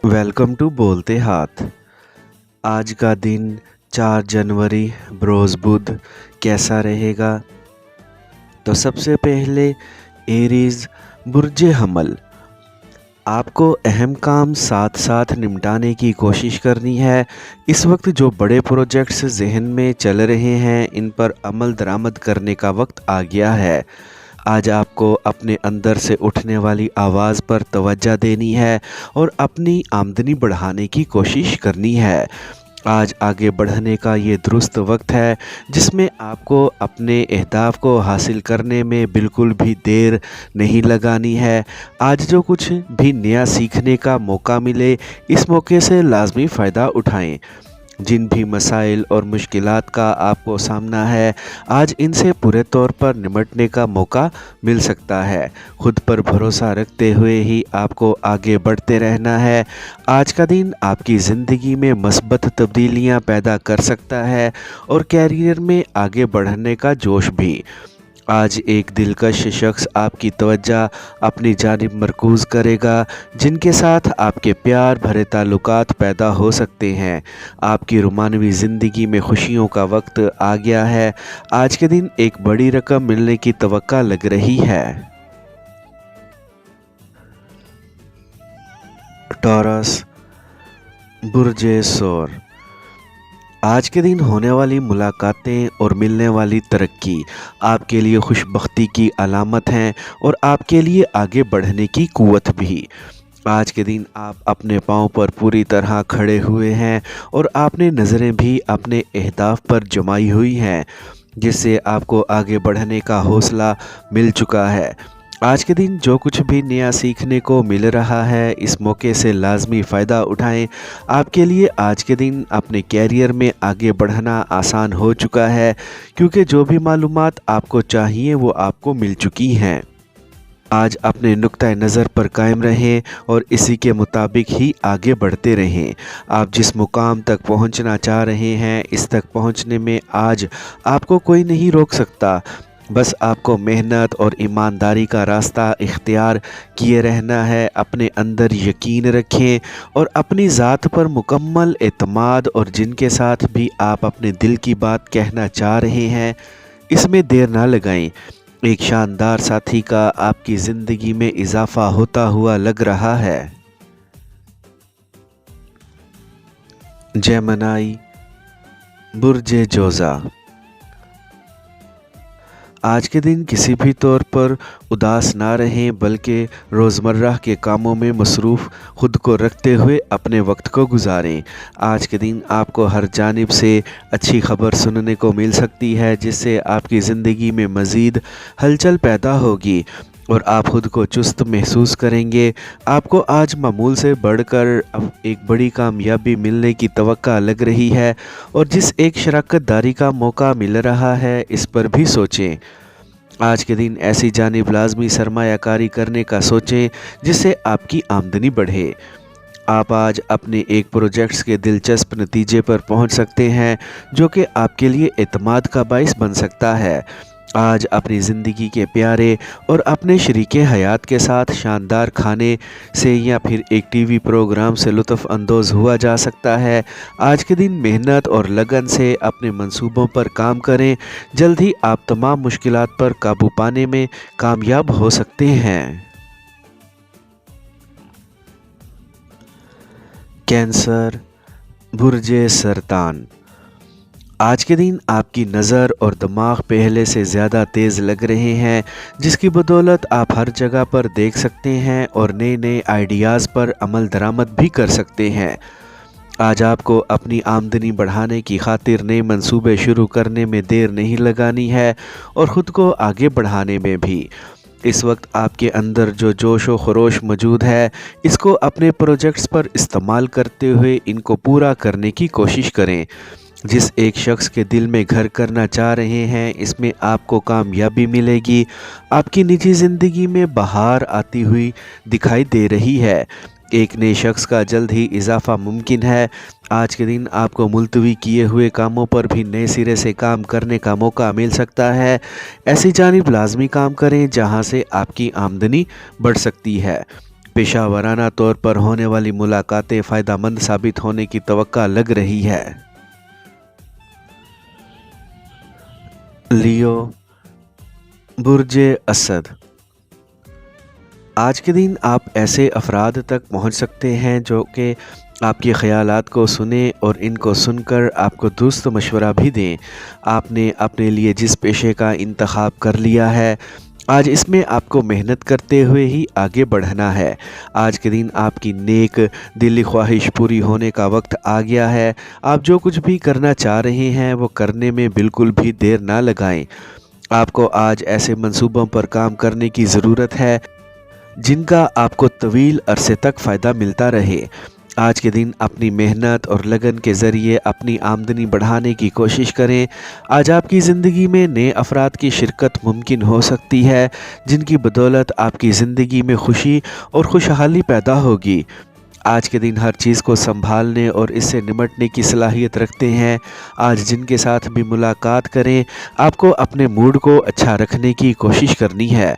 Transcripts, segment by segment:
Welcome to बोलते हाथ। आज का दिन 4 जनवरी बरोज़ बुध कैसा रहेगा? तो सबसे पहले एरीज़ बुर्ज हमल, आपको अहम काम साथ साथ निपटाने की कोशिश करनी है। इस वक्त जो बड़े प्रोजेक्ट्स जहन में चल रहे हैं इन पर अमल दरामद करने का वक्त आ गया है। आज आपको अपने अंदर से उठने वाली आवाज़ पर तवज्जो देनी है और अपनी आमदनी बढ़ाने की कोशिश करनी है। आज आगे बढ़ने का ये दुरुस्त वक्त है जिसमें आपको अपने अहदाफ को हासिल करने में बिल्कुल भी देर नहीं लगानी है। आज जो कुछ भी नया सीखने का मौका मिले इस मौके से लाजमी फ़ायदा उठाएं। जिन भी मसाइल और मुश्किलात का आपको सामना है आज इनसे पूरे तौर पर निपटने का मौका मिल सकता है। खुद पर भरोसा रखते हुए ही आपको आगे बढ़ते रहना है। आज का दिन आपकी ज़िंदगी में मस्बत तब्दीलियां पैदा कर सकता है और कैरियर में आगे बढ़ने का जोश भी। आज एक दिलकश शख्स आपकी तवज्जो अपनी जानिब मरकूज़ करेगा जिनके साथ आपके प्यार भरे ताल्लुकात पैदा हो सकते हैं। आपकी रोमानवी ज़िंदगी में खुशियों का वक्त आ गया है। आज के दिन एक बड़ी रकम मिलने की तवक्का लग रही है। टॉरस बुर्ज सौर, आज के दिन होने वाली मुलाकातें और मिलने वाली तरक्की आपके लिए खुशबख्ती की अलामत हैं और आपके लिए आगे बढ़ने की कुव्वत भी। आज के दिन आप अपने पाँव पर पूरी तरह खड़े हुए हैं और आपने नज़रें भी अपने अहदाफ पर जमाई हुई हैं जिससे आपको आगे बढ़ने का हौसला मिल चुका है। आज के दिन जो कुछ भी नया सीखने को मिल रहा है इस मौके से लाजमी फ़ायदा उठाएं। आपके लिए आज के दिन अपने कैरियर में आगे बढ़ना आसान हो चुका है क्योंकि जो भी मालूमात आपको चाहिए वो आपको मिल चुकी हैं। आज अपने नुक्ता नज़र पर कायम रहें और इसी के मुताबिक ही आगे बढ़ते रहें। आप जिस मुकाम तक पहुंचना चाह रहे हैं इस तक पहुंचने में आज आपको कोई नहीं रोक सकता। बस आपको मेहनत और ईमानदारी का रास्ता इख्तियार किए रहना है। अपने अंदर यकीन रखें और अपनी ज़ात पर मुकम्मल एतमाद और जिनके साथ भी आप अपने दिल की बात कहना चाह रहे हैं इसमें देर ना लगाएं। एक शानदार साथी का आपकी ज़िंदगी में इजाफ़ा होता हुआ लग रहा है। जेमिनी बुर्ज जोज़ा, आज के दिन किसी भी तौर पर उदास ना रहें बल्कि रोज़मर्रा के कामों में मसरूफ़ खुद को रखते हुए अपने वक्त को गुजारें। आज के दिन आपको हर जानिब से अच्छी खबर सुनने को मिल सकती है जिससे आपकी ज़िंदगी में मज़ीद हलचल पैदा होगी और आप खुद को चुस्त महसूस करेंगे। आपको आज मामूल से बढ़कर अब एक बड़ी कामयाबी मिलने की तवक्का लग रही है और जिस एक शराकत दारी का मौका मिल रहा है इस पर भी सोचें। आज के दिन ऐसी जानिब लाजमी सरमायाकारी करने का सोचें जिससे आपकी आमदनी बढ़े। आप आज अपने एक प्रोजेक्ट्स के दिलचस्प नतीजे पर पहुंच सकते हैं जो कि आपके लिए एतमाद का बाइस बन सकता है। आज अपनी ज़िंदगी के प्यारे और अपने शरीके हयात के साथ शानदार खाने से या फिर एक टीवी प्रोग्राम से लुत्फ़ अंदोज़ हुआ जा सकता है। आज के दिन मेहनत और लगन से अपने मंसूबों पर काम करें। जल्द ही आप तमाम मुश्किलात पर काबू पाने में कामयाब हो सकते हैं। कैंसर बुर्ज सरतान, आज के दिन आपकी नज़र और दिमाग पहले से ज़्यादा तेज़ लग रहे हैं जिसकी बदौलत आप हर जगह पर देख सकते हैं और नए नए आइडियाज़ पर अमल दरामद भी कर सकते हैं। आज आपको अपनी आमदनी बढ़ाने की खातिर नए मंसूबे शुरू करने में देर नहीं लगानी है और ख़ुद को आगे बढ़ाने में भी। इस वक्त आपके अंदर जो जोश व खरोश मौजूद है इसको अपने प्रोजेक्ट्स पर इस्तेमाल करते हुए इनको पूरा करने की कोशिश करें। जिस एक शख्स के दिल में घर करना चाह रहे हैं इसमें आपको कामयाबी मिलेगी। आपकी निजी ज़िंदगी में बहार आती हुई दिखाई दे रही है। एक नए शख्स का जल्द ही इजाफ़ा मुमकिन है। आज के दिन आपको मुलतवी किए हुए कामों पर भी नए सिरे से काम करने का मौका मिल सकता है। ऐसी जानिब लाजमी काम करें जहां से आपकी आमदनी बढ़ सकती है। पेशा वाराना तौर पर होने वाली मुलाकातें फ़ायदेमंद साबित होने की तवक्का लग रही है। लियो, बुर्ज असद। आज के दिन आप ऐसे अफराद तक पहुंच सकते हैं जो कि आपके ख़यालात को सुने और इनको सुनकर आपको दुरुस्त मशवरा भी दें। आपने अपने लिए जिस पेशे का इंतखाब कर लिया है, आज इसमें आपको मेहनत करते हुए ही आगे बढ़ना है। आज के दिन आपकी नेक दिली ख्वाहिश पूरी होने का वक्त आ गया है। आप जो कुछ भी करना चाह रहे हैं वो करने में बिल्कुल भी देर ना लगाएं। आपको आज ऐसे मंसूबों पर काम करने की ज़रूरत है जिनका आपको तवील अरसे तक फ़ायदा मिलता रहे। आज के दिन अपनी मेहनत और लगन के ज़रिए अपनी आमदनी बढ़ाने की कोशिश करें। आज आपकी ज़िंदगी में नए अफराद की शिरकत मुमकिन हो सकती है, जिनकी बदौलत आपकी ज़िंदगी में खुशी और खुशहाली पैदा होगी। आज के दिन हर चीज़ को संभालने और इससे निमटने की सलाहियत रखते हैं। आज जिनके साथ भी मुलाकात करें, आपको अपने मूड को अच्छा रखने की कोशिश करनी है।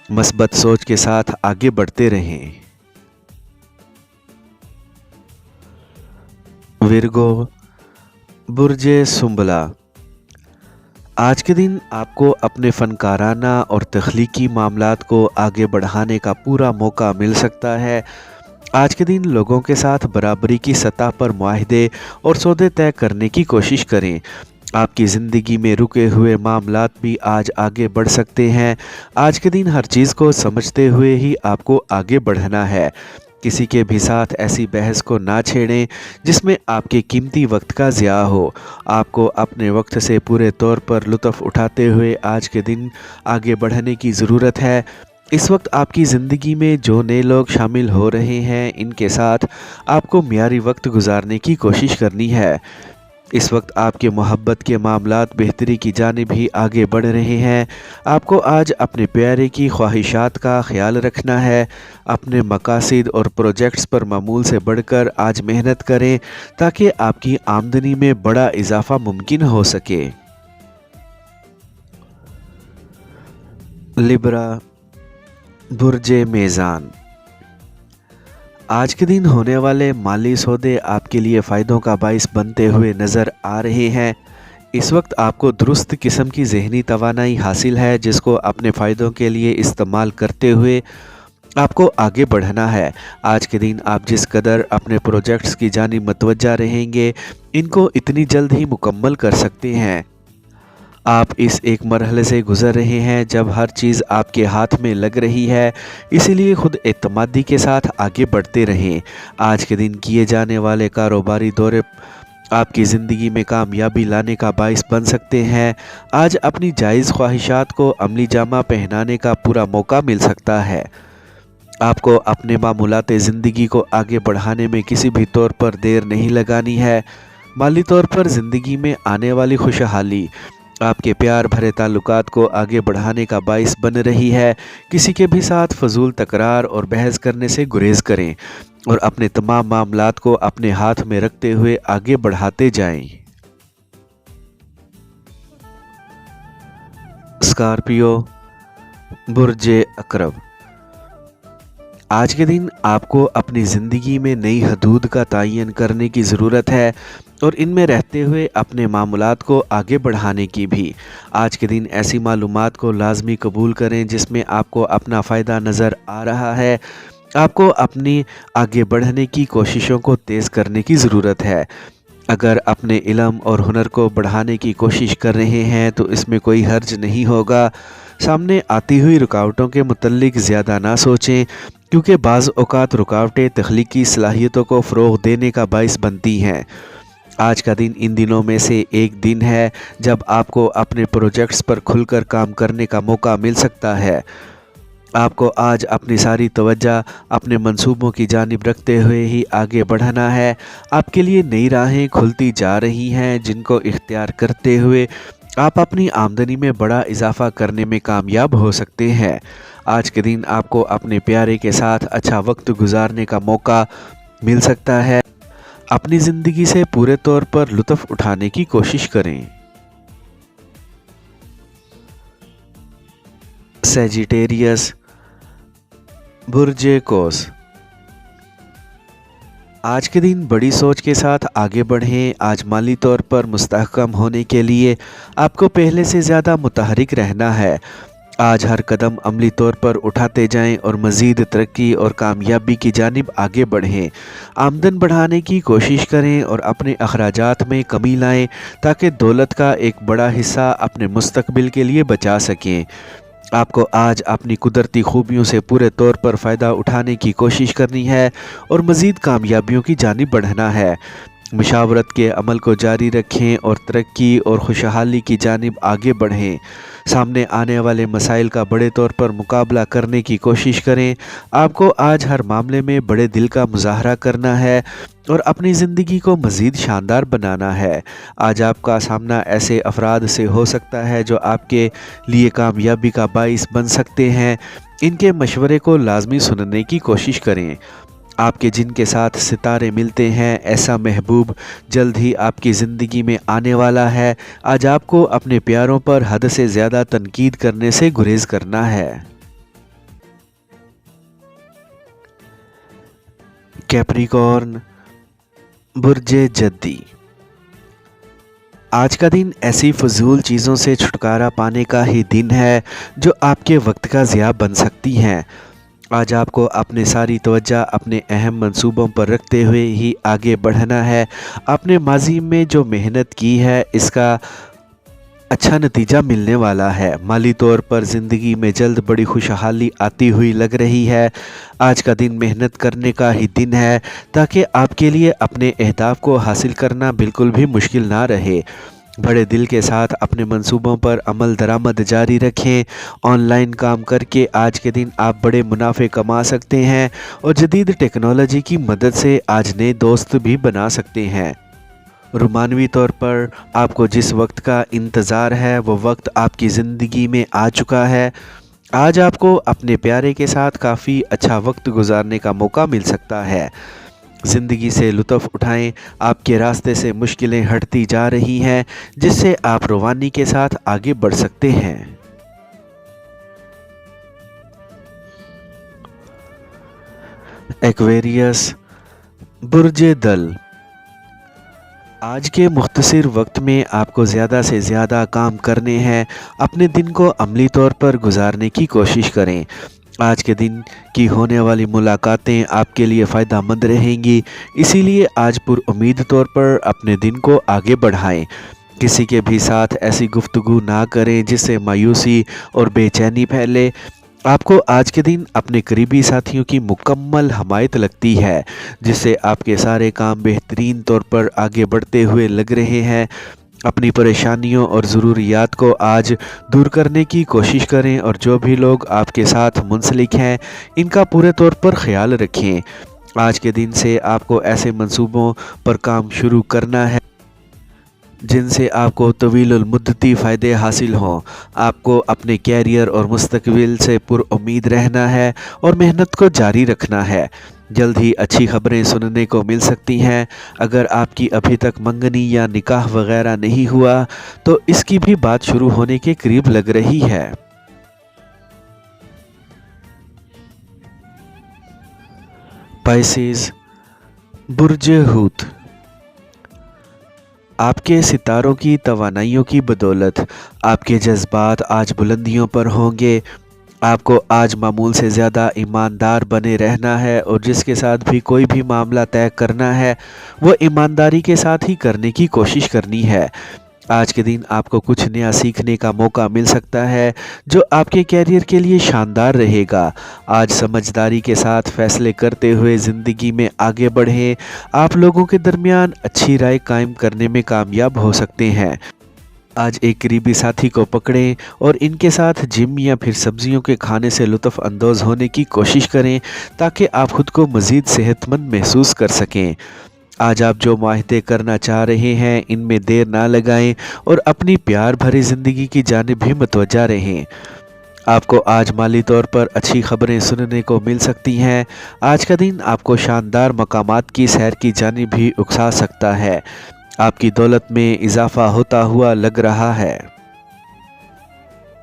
मस्बत सोच के साथ आगे बढ़ते रहें। विर्गो, बुर्ज सुंबला। आज के दिन आपको अपने फ़नकाराना और तख्लीकी मामलात को आगे बढ़ाने का पूरा मौका मिल सकता है। आज के दिन लोगों के साथ बराबरी की सतह पर मुआहदे और सौदे तय करने की कोशिश करें। आपकी ज़िंदगी में रुके हुए मामलात भी आज आगे बढ़ सकते हैं। आज के दिन हर चीज़ को समझते हुए ही आपको आगे बढ़ना है। किसी के भी साथ ऐसी बहस को ना छेड़ें जिसमें आपके कीमती वक्त का ज़िया हो। आपको अपने वक्त से पूरे तौर पर लुत्फ़ उठाते हुए आज के दिन आगे बढ़ने की ज़रूरत है। इस वक्त आपकी ज़िंदगी में जो नए लोग शामिल हो रहे हैं, इनके साथ आपको मियारी वक्त गुजारने की कोशिश करनी है। इस वक्त आपके मोहब्बत के मामलात बेहतरी की जानिब ही आगे बढ़ रहे हैं। आपको आज अपने प्यारे की ख्वाहिशात का ख्याल रखना है। अपने मकासद और प्रोजेक्ट्स पर मामूल से बढ़कर आज मेहनत करें ताकि आपकी आमदनी में बड़ा इजाफा मुमकिन हो सके। लिब्रा, बुर्ज मेज़ान। आज के दिन होने वाले माली सौदे आपके लिए फ़ायदों का बाइस बनते हुए नज़र आ रहे हैं। इस वक्त आपको दुरुस्त किस्म की ज़हनी तवानाई हासिल है, जिसको अपने फ़ायदों के लिए इस्तेमाल करते हुए आपको आगे बढ़ना है। आज के दिन आप जिस कदर अपने प्रोजेक्ट्स की जानिब मतवज्जा रहेंगे, इनको इतनी जल्द ही मुकम्मल कर सकते हैं। आप इस एक मरहले से गुज़र रहे हैं जब हर चीज़ आपके हाथ में लग रही है, इसीलिए खुद एतमादी के साथ आगे बढ़ते रहें। आज के दिन किए जाने वाले कारोबारी दौरे आपकी ज़िंदगी में कामयाबी लाने का बाइस बन सकते हैं। आज अपनी जायज़ ख्वाहिशात को अमली जामा पहनाने का पूरा मौका मिल सकता है। आपको अपने मामूलात ज़िंदगी को आगे बढ़ाने में किसी भी तौर पर देर नहीं लगानी है। माली तौर पर ज़िंदगी में आने वाली खुशहाली आपके प्यार भरे ताल्लुकात को आगे बढ़ाने का बाइस बन रही है। किसी के भी साथ फजूल तकरार और बहस करने से गुरेज करें और अपने तमाम मामलात को अपने हाथ में रखते हुए आगे बढ़ाते जाएं। स्कॉर्पियो, बुर्ज अकरब। आज के दिन आपको अपनी ज़िंदगी में नई हदूद का तयन करने की ज़रूरत है और इनमें रहते हुए अपने मामलात को आगे बढ़ाने की भी। आज के दिन ऐसी मालूमात को लाजमी कबूल करें जिसमें आपको अपना फ़ायदा नज़र आ रहा है। आपको अपनी आगे बढ़ने की कोशिशों को तेज़ करने की ज़रूरत है। अगर अपने इल्म और हुनर को बढ़ाने की कोशिश कर रहे हैं तो इसमें कोई हर्ज नहीं होगा। सामने आती हुई रुकावटों के मुतल्लिक ज़्यादा ना सोचें, क्योंकि बाज़ औक़ात रुकावटें तख्लीकी सलाहियतों को फ़रोग़ देने का बाइस बनती हैं। आज का दिन इन दिनों में से एक दिन है जब आपको अपने प्रोजेक्ट्स पर खुलकर काम करने का मौका मिल सकता है। आपको आज अपनी सारी तवज्जो अपने मंसूबों की जानिब रखते हुए ही आगे बढ़ना है। आपके लिए नई राहें खुलती जा रही हैं, जिनको इख्तियार करते हुए आप अपनी आमदनी में बड़ा इजाफा करने में कामयाब हो सकते हैं। आज के दिन आपको अपने प्यारे के साथ अच्छा वक्त गुजारने का मौका मिल सकता है। अपनी ज़िंदगी से पूरे तौर पर लुत्फ़ उठाने की कोशिश करें। सैजिटेरियस, बुर्ज कोस। आज के दिन बड़ी सोच के साथ आगे बढ़ें। आज माली तौर पर मुस्तहकम होने के लिए आपको पहले से ज़्यादा मुतहरिक रहना है। आज हर कदम अमली तौर पर उठाते जाएं और मज़ीद तरक्की और कामयाबी की जानिब आगे बढ़ें। आमदन बढ़ाने की कोशिश करें और अपने अखराजात में कमी लाएं ताकि दौलत का एक बड़ा हिस्सा अपने मुस्तकबिल के लिए बचा सकें। आपको आज अपनी कुदरती खूबियों से पूरे तौर पर फ़ायदा उठाने की कोशिश करनी है और मज़ीद कामयाबियों की जानिब बढ़ना है। मुशावरत के अमल को जारी रखें और तरक्की और खुशहाली की जानिब आगे बढ़ें। सामने आने वाले मसाइल का बड़े तौर पर मुकाबला करने की कोशिश करें। आपको आज हर मामले में बड़े दिल का मुजाहरा करना है और अपनी ज़िंदगी को मज़ीद शानदार बनाना है। आज आपका सामना ऐसे अफराद से हो सकता है जो आपके लिए कामयाबी का बाइस बन सकते हैं। इनके मशवरे को लाजमी सुनने की कोशिश करें। आपके जिनके साथ सितारे मिलते हैं, ऐसा महबूब जल्द ही आपकी ज़िंदगी में आने वाला है। आज आपको अपने प्यारों पर हद से ज़्यादा तनकीद करने से गुरेज करना है। कैप्रिकॉर्न, बुर्जे जद्दी। आज का दिन ऐसी फजूल चीज़ों से छुटकारा पाने का ही दिन है जो आपके वक्त का ज़िया बन सकती हैं। आज आपको अपने सारी तवज्जो अपने अहम मंसूबों पर रखते हुए ही आगे बढ़ना है। आपने माजी में जो मेहनत की है इसका अच्छा नतीजा मिलने वाला है। माली तौर पर ज़िंदगी में जल्द बड़ी खुशहाली आती हुई लग रही है। आज का दिन मेहनत करने का ही दिन है ताकि आपके लिए अपने अहदाफ को हासिल करना बिल्कुल भी मुश्किल ना रहे। बड़े दिल के साथ अपने मंसूबों पर अमल दरामद जारी रखें। ऑनलाइन काम करके आज के दिन आप बड़े मुनाफे कमा सकते हैं और जदीद टेक्नोलॉजी की मदद से आज नए दोस्त भी बना सकते हैं। रूमानवी तौर पर आपको जिस वक्त का इंतज़ार है वो वक्त आपकी ज़िंदगी में आ चुका है। आज आपको अपने प्यारे के साथ काफ़ी अच्छा वक्त गुजारने का मौका मिल सकता है। ज़िंदगी से लुत्फ़ उठाएं। आपके रास्ते से मुश्किलें हटती जा रही हैं जिससे आप रवानी के साथ आगे बढ़ सकते हैं। एक्वेरियस, बुर्जे दल। आज के मुख्तसर वक्त में आपको ज़्यादा से ज़्यादा काम करने हैं। अपने दिन को अमली तौर पर गुजारने की कोशिश करें। आज के दिन की होने वाली मुलाकातें आपके लिए फ़ायदा मंद रहेंगी, इसीलिए आज पुरुम्मीद तौर पर अपने दिन को आगे बढ़ाएं। किसी के भी साथ ऐसी गुफ्तगू ना करें जिससे मायूसी और बेचैनी फैले। आपको आज के दिन अपने करीबी साथियों की मुकम्मल हमायत लगती है जिससे आपके सारे काम बेहतरीन तौर पर आगे बढ़ते हुए लग रहे हैं। अपनी परेशानियों और ज़रूरियात को आज दूर करने की कोशिश करें और जो भी लोग आपके साथ मुंसलिक हैं इनका पूरे तौर पर ख्याल रखें। आज के दिन से आपको ऐसे मंसूबों पर काम शुरू करना है जिनसे आपको तवीलुल मुद्दती फ़ायदे हासिल हों। आपको अपने कैरियर और मुस्तकबिल से पुरुम्मीद रहना है और मेहनत को जारी रखना है। जल्द ही अच्छी खबरें सुनने को मिल सकती हैं। अगर आपकी अभी तक मंगनी या निकाह वगैरह नहीं हुआ तो इसकी भी बात शुरू होने के करीब लग रही है। पाइसेस, बुर्जे हूत। आपके सितारों की तवानाइयों की बदौलत आपके जज्बात आज बुलंदियों पर होंगे। आपको आज मामूल से ज़्यादा ईमानदार बने रहना है और जिसके साथ भी कोई भी मामला तय करना है वो ईमानदारी के साथ ही करने की कोशिश करनी है। आज के दिन आपको कुछ नया सीखने का मौका मिल सकता है जो आपके कैरियर के लिए शानदार रहेगा। आज समझदारी के साथ फैसले करते हुए ज़िंदगी में आगे बढ़ें। आप लोगों के दरमियान अच्छी राय कायम करने में कामयाब हो सकते हैं। आज एक करीबी साथी को पकड़ें और इनके साथ जिम या फिर सब्जियों के खाने से लुत्फ़ अंदोज़ होने की कोशिश करें ताकि आप खुद को मज़ीद सेहतमंद महसूस कर सकें। आज आप जो माहिदे करना चाह रहे हैं इनमें देर ना लगाएं और अपनी प्यार भरी ज़िंदगी की जानिब भी मुतवज्जा रहें। आपको आज माली तौर पर अच्छी खबरें सुनने को मिल सकती हैं। आज का दिन आपको शानदार मकामात की सैर की जानिब भी उकसा सकता है। आपकी दौलत में इजाफ़ा होता हुआ लग रहा है।